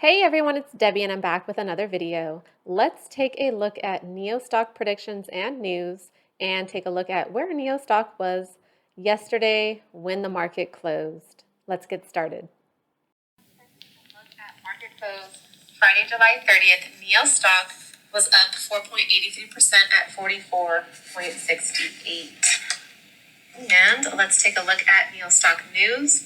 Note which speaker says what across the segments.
Speaker 1: Hey everyone, it's Debbie and I'm back with another video. Let's take a look at NEO stock predictions and news and take a look at where NEO stock was yesterday when the market closed. Let's get started.
Speaker 2: Look at market close Friday, July 30th. NEO stock was up 4.83% at 44.68. And let's take a look at NEO stock news.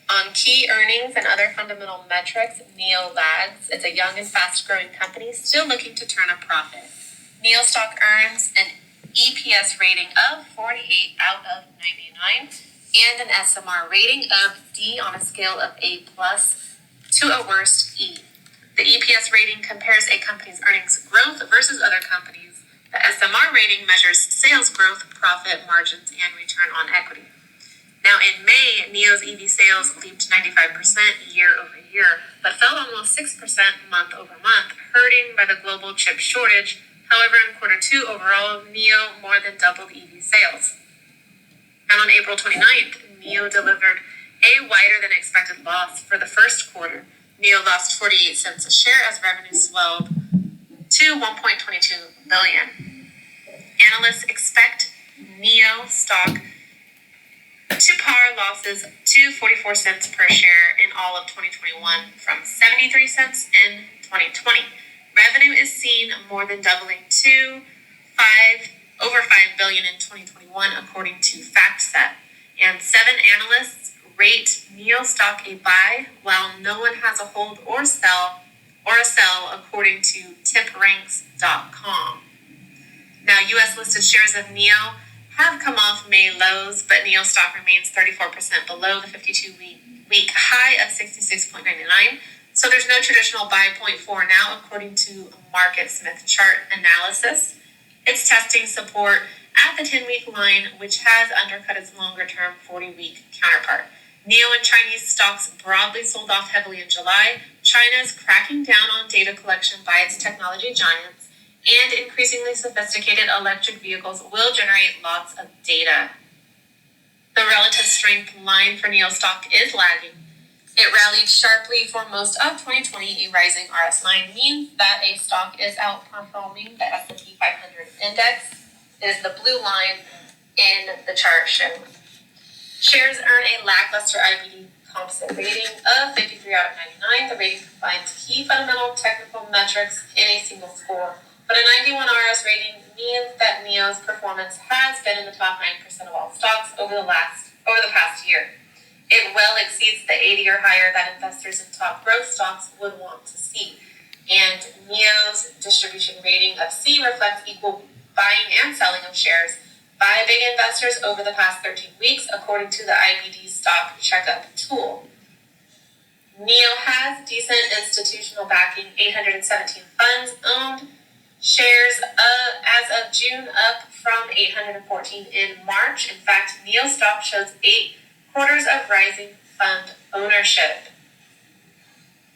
Speaker 2: On key earnings and other fundamental metrics, NEO lags. It's a young and fast-growing company still looking to turn a profit. NEO stock earns an EPS rating of 48 out of 99 and an SMR rating of D on a scale of A plus to a worst E. The EPS rating compares a company's earnings growth versus other companies. The SMR rating measures sales growth, profit margins, and return on equity. Now, in May, NEO's EV sales leaped 95% year over year, but fell almost 6% month over month, hurting by the global chip shortage. However, in quarter two overall, NEO more than doubled EV sales. And on April 29th, NEO delivered a wider than expected loss for the first quarter. NEO lost 48 cents a share as revenue swelled to $1.22 billion. Analysts expect NEO stock to par losses to 44 cents per share in all of 2021 from 73 cents in 2020. Revenue is seen more than doubling to over $5 billion in 2021, according to FactSet. And 7 analysts rate NEO stock a buy, while no one has a hold or a sell, according to tipranks.com. Now, U.S. listed shares of NEO have come off May lows, but NEO stock remains 34% below the 52-week high of 66.99. So there's no traditional buy point for now, according to MarketSmith chart analysis. It's testing support at the 10-week line, which has undercut its longer-term 40-week counterpart. NEO and Chinese stocks broadly sold off heavily in July. China is cracking down on data collection by its technology giants, and increasingly sophisticated electric vehicles will generate lots of data. The relative strength line for NEO stock is lagging. It rallied sharply for most of 2020. A rising RS line means that a stock is outperforming the S&P 500 index. It is the blue line in the chart shown. Shares earn a lackluster IBD composite rating of 53 out of 99. The rating combines key fundamental technical metrics in a single score. But a 91 RS rating means that NEO's performance has been in the top 9% of all stocks over the past year. It well exceeds the 80 or higher that investors in top growth stocks would want to see. And NEO's distribution rating of C reflects equal buying and selling of shares by big investors over the past 13 weeks, according to the IBD stock checkup tool. NEO has decent institutional backing, 817 funds owned. Shares as of June up from 814 in March. In fact, NEO stock shows 8 quarters of rising fund ownership.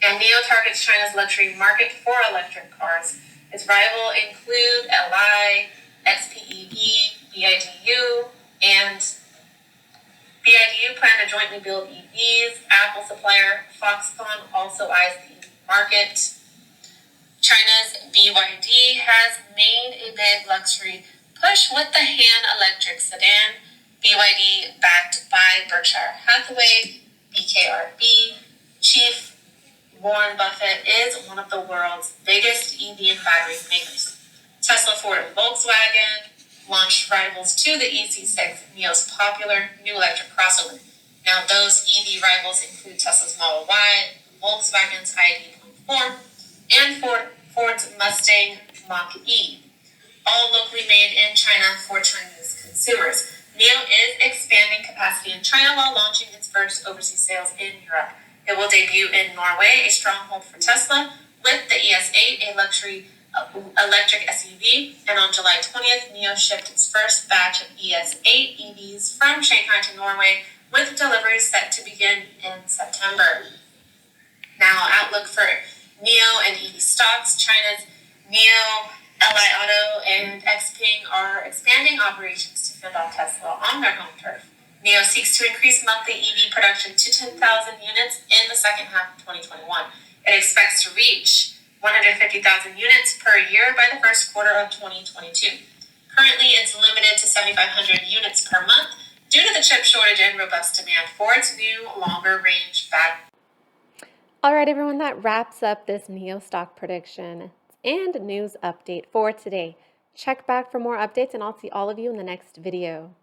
Speaker 2: And NEO targets China's luxury market for electric cars. Its rivals include LI, XPEV, BIDU, and BIDU plan to jointly build EVs. Apple supplier Foxconn also eyes the EV market. China's BYD has made a big luxury push with the Han electric sedan. BYD, backed by Berkshire Hathaway, BKRB. Chief Warren Buffett is one of the world's biggest EV and battery makers. Tesla, Ford, and Volkswagen launched rivals to the EC6, NEO's popular new electric crossover. Now, those EV rivals include Tesla's Model Y, Volkswagen's ID.4, and Ford's Mustang Mach-E, all locally made in China for Chinese consumers. NEO is expanding capacity in China while launching its first overseas sales in Europe. It will debut in Norway, a stronghold for Tesla, with the ES8, a luxury electric SUV, and on July 20th, NEO shipped its first batch of ES8 EVs from Shanghai to Norway, with deliveries set to begin in September. Now, outlook for NEO and EV stocks. China's NEO, Li Auto, and Xpeng are expanding operations to fend off Tesla on their home turf. NEO seeks to increase monthly EV production to 10,000 units in the second half of 2021. It expects to reach 150,000 units per year by the first quarter of 2022. Currently, it's limited to 7,500 units per month due to the chip shortage and robust demand for its new longer range battery.
Speaker 1: All right, everyone, that wraps up this NEO stock prediction and news update for today. Check back for more updates, and I'll see all of you in the next video.